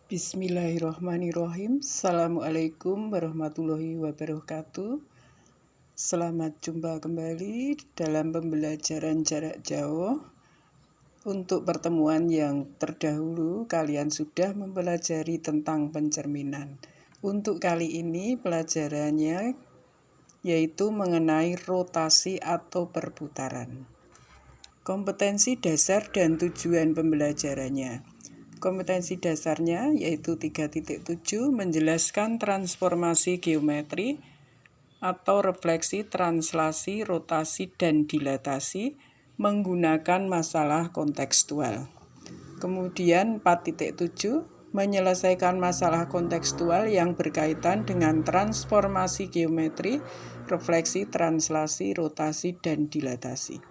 Bismillahirrahmanirrahim. Assalamualaikum warahmatullahi wabarakatuh. Selamat jumpa kembali dalam pembelajaran jarak jauh. Untuk pertemuan yang terdahulu, kalian sudah mempelajari tentang pencerminan. Untuk kali ini pelajarannya yaitu mengenai rotasi atau perputaran. Kompetensi dasar dan tujuan pembelajarannya. Kompetensi dasarnya yaitu 3.7 menjelaskan transformasi geometri atau refleksi, translasi, rotasi, dan dilatasi menggunakan masalah kontekstual. Kemudian 4.7 menyelesaikan masalah kontekstual yang berkaitan dengan transformasi geometri, refleksi, translasi, rotasi, dan dilatasi.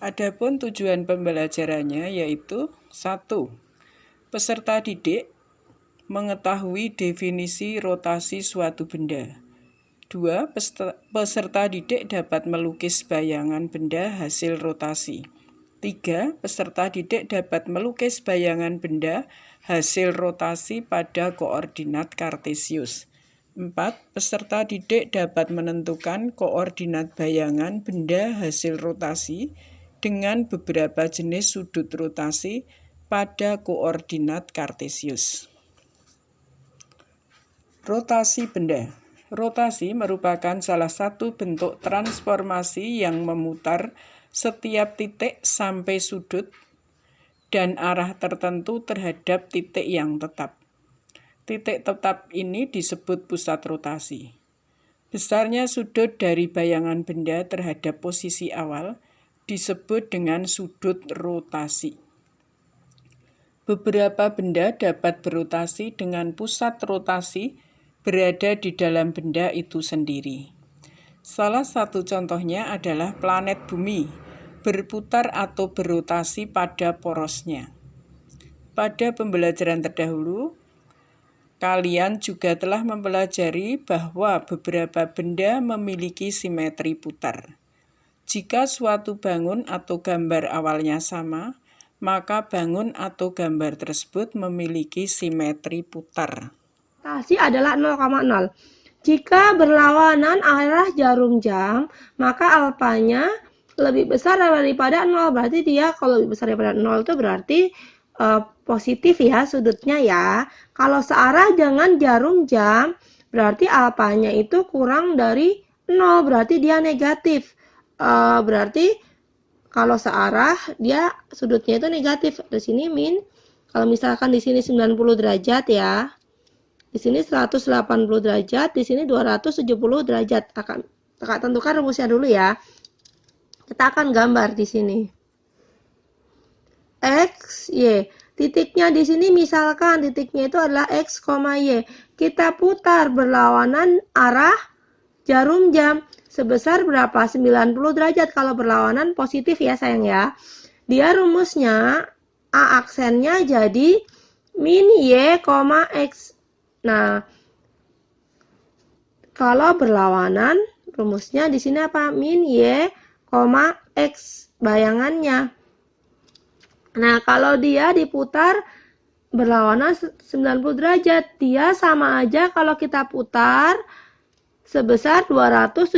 Adapun tujuan pembelajarannya yaitu 1. Peserta didik mengetahui definisi rotasi suatu benda. 2. Peserta didik dapat melukis bayangan benda hasil rotasi. 3. Peserta didik dapat melukis bayangan benda hasil rotasi pada koordinat kartesius. 4. Peserta didik dapat menentukan koordinat bayangan benda hasil rotasi dengan beberapa jenis sudut rotasi pada koordinat kartesius. Rotasi benda. Rotasi merupakan salah satu bentuk transformasi yang memutar setiap titik sampai sudut dan arah tertentu terhadap titik yang tetap. Titik tetap ini disebut pusat rotasi. Besarnya sudut dari bayangan benda terhadap posisi awal disebut dengan sudut rotasi. Beberapa benda dapat berotasi dengan pusat rotasi berada di dalam benda itu sendiri. Salah satu contohnya adalah planet bumi berputar atau berotasi pada porosnya. Pada pembelajaran terdahulu, kalian juga telah mempelajari bahwa beberapa benda memiliki simetri putar. Jika suatu bangun atau gambar awalnya sama, maka bangun atau gambar tersebut memiliki simetri putar. Rotasi adalah 0,0. Jika berlawanan arah jarum jam, maka alfanya lebih besar daripada 0. Berarti dia kalau lebih besar daripada 0 itu berarti positif ya sudutnya ya. Kalau searah dengan jarum jam, berarti alfanya itu kurang dari 0. Berarti dia negatif. Berarti kalau searah dia sudutnya itu negatif. Di sini min. Kalau misalkan di sini 90 derajat ya. Di sini 180 derajat, di sini 270 derajat. Kakak tentukan rumusnya dulu ya. Kita akan gambar di sini. X, Y. Titiknya di sini misalkan titiknya itu adalah X, Y. Kita putar berlawanan arah jarum jam. Sebesar berapa? 90 derajat. Kalau berlawanan positif ya sayang ya. Dia rumusnya A aksennya jadi min Y, X. Nah, kalau berlawanan rumusnya di sini apa? Min Y, X bayangannya. Nah, kalau dia diputar berlawanan 90 derajat, dia sama aja kalau kita putar sebesar 270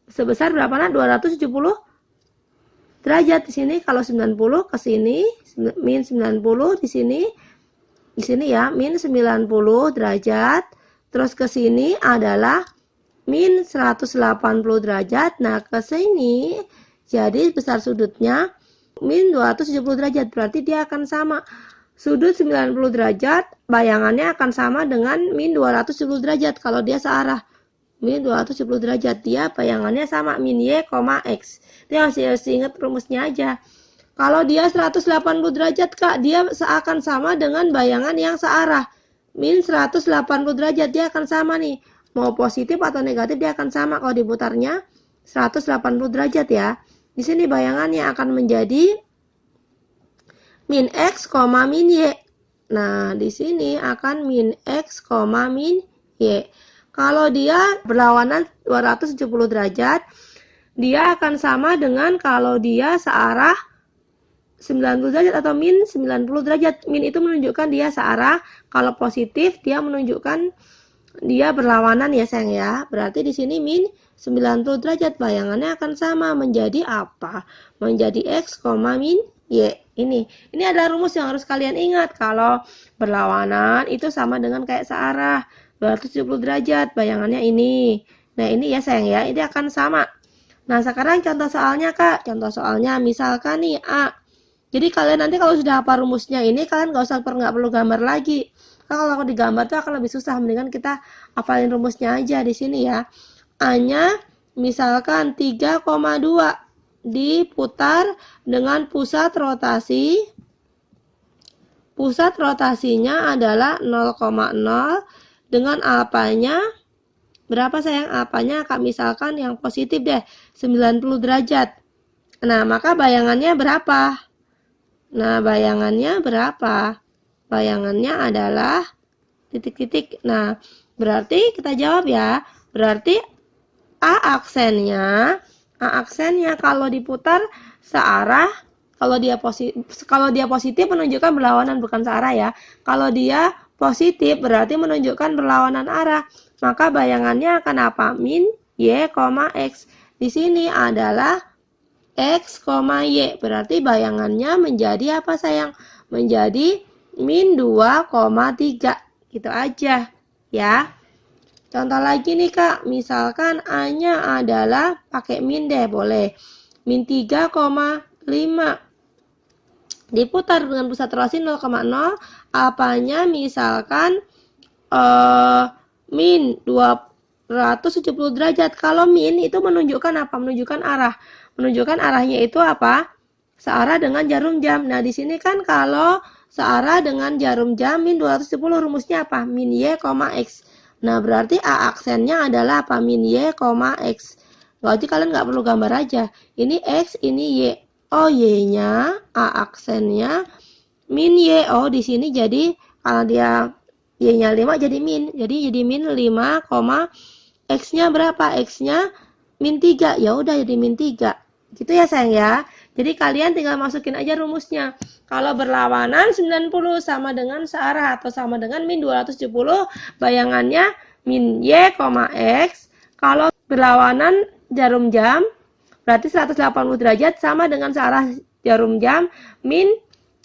sebesar berapa nak? 270 derajat di sini. Kalau 90 ke sini min 90 di sini ya min 90 derajat. Terus ke sini adalah min 180 derajat. Nah, ke sini jadi besar sudutnya min 270 derajat. Berarti dia akan sama. Sudut 90 derajat, bayangannya akan sama dengan min 270 derajat kalau dia searah. Min 270 derajat, dia bayangannya sama min Y, X. Dia harus ingat rumusnya aja. Kalau dia 180 derajat, Kak, dia akan sama dengan bayangan yang searah. Min 180 derajat, dia akan sama nih. Mau positif atau negatif, dia akan sama kalau diputarnya 180 derajat ya. Di sini bayangannya akan menjadi min X, min Y. Nah, di sini akan min X, min Y. Kalau dia berlawanan 270 derajat, dia akan sama dengan kalau dia searah 90 derajat atau min 90 derajat. Min itu menunjukkan dia searah, kalau positif dia menunjukkan dia berlawanan ya sayang ya. Berarti di sini min 90 derajat, bayangannya akan sama, menjadi apa? Menjadi X, min Y. Ini adalah rumus yang harus kalian ingat. Kalau berlawanan itu sama dengan kayak searah, 270 derajat, bayangannya ini. Nah ini ya sayang ya, ini akan sama. Nah sekarang contoh soalnya Kak. Contoh soalnya misalkan nih A. Jadi kalian nanti kalau sudah hafal rumusnya ini, kalian nggak perlu gambar lagi. Kalau aku digambar tuh akan lebih susah, mendingan kita hafalin rumusnya aja di sini ya. A-nya misalkan 3,2 diputar dengan pusat rotasinya adalah 0,0 dengan alfanya berapa sayang? Alfanya Kak misalkan yang positif deh, 90 derajat. Nah, maka bayangannya berapa? Nah, bayangannya berapa? Bayangannya adalah titik-titik. Nah, berarti kita jawab ya. Berarti A aksennya kalau diputar searah, kalau dia positif menunjukkan berlawanan bukan searah ya. Kalau dia positif berarti menunjukkan berlawanan arah. Maka bayangannya akan apa? Min Y, X. Di sini adalah X, Y. Berarti bayangannya menjadi apa sayang? Menjadi min 2,3. Gitu aja ya. Contoh lagi nih Kak, misalkan A-nya adalah pakai min deh, boleh. Min 3,5. Diputar dengan pusat rotasi 0,0, apanya misalkan min 270 derajat. Kalau min itu menunjukkan apa? Menunjukkan arah. Menunjukkan arahnya itu apa? Searah dengan jarum jam. Nah, di sini kan kalau searah dengan jarum jam min 270 rumusnya apa? Min Y, X. Nah, berarti A aksennya adalah apa? Min Y, X. Berarti kalian nggak perlu gambar aja. Ini X, ini Y. Oh, Y-nya, A aksennya min Y. Oh, di sini jadi kalau dia Y-nya 5 jadi min. Jadi min 5, X-nya berapa? X-nya min 3. Ya udah jadi min 3. Gitu ya sayang ya. Jadi kalian tinggal masukin aja rumusnya. Kalau berlawanan 90 sama dengan searah atau sama dengan min 270, bayangannya min Y, X. Kalau berlawanan jarum jam, berarti 180 derajat sama dengan searah jarum jam min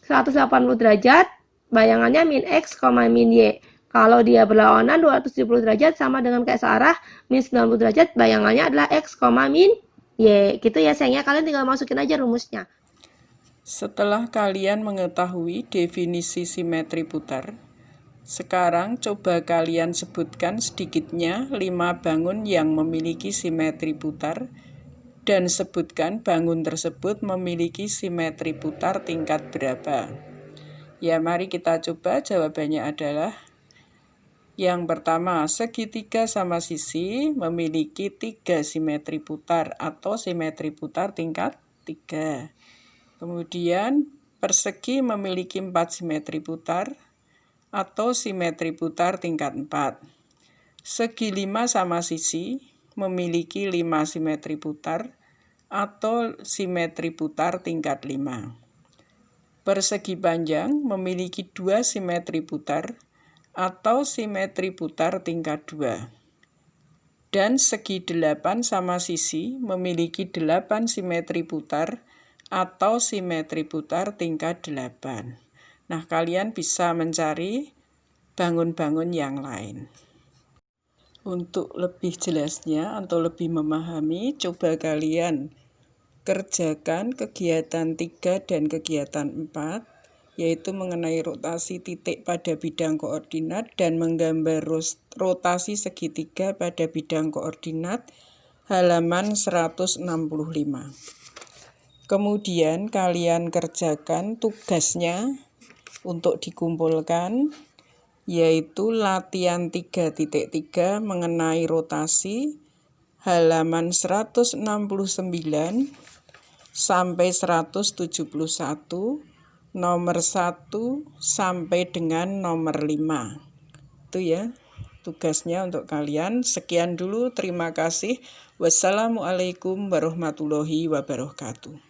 180 derajat, bayangannya min X, min Y. Kalau dia berlawanan 270 derajat sama dengan kayak searah min 90 derajat, bayangannya adalah X, min Y. Gitu ya sayangnya, kalian tinggal masukin aja rumusnya. Setelah kalian mengetahui definisi simetri putar, sekarang coba kalian sebutkan sedikitnya 5 bangun yang memiliki simetri putar dan sebutkan bangun tersebut memiliki simetri putar tingkat berapa. Ya, mari kita coba. Jawabannya adalah yang pertama, segitiga sama sisi memiliki 3 simetri putar atau simetri putar tingkat 3. Kemudian persegi memiliki 4 simetri putar atau simetri putar tingkat 4. Segi 5 sama sisi memiliki 5 simetri putar atau simetri putar tingkat 5. Persegi panjang memiliki 2 simetri putar atau simetri putar tingkat 2. Dan segi 8 sama sisi memiliki 8 simetri putar atau simetri putar tingkat 8. Nah, kalian bisa mencari bangun-bangun yang lain. Untuk lebih jelasnya atau lebih memahami, coba kalian kerjakan kegiatan 3 dan kegiatan 4, yaitu mengenai rotasi titik pada bidang koordinat dan menggambar rotasi segitiga pada bidang koordinat, halaman 165. Kemudian kalian kerjakan tugasnya untuk dikumpulkan, yaitu latihan 3.3 mengenai rotasi, halaman 169 sampai 171, nomor 1 sampai dengan nomor 5. Itu ya tugasnya untuk kalian. Sekian dulu, terima kasih. Wassalamualaikum warahmatullahi wabarakatuh.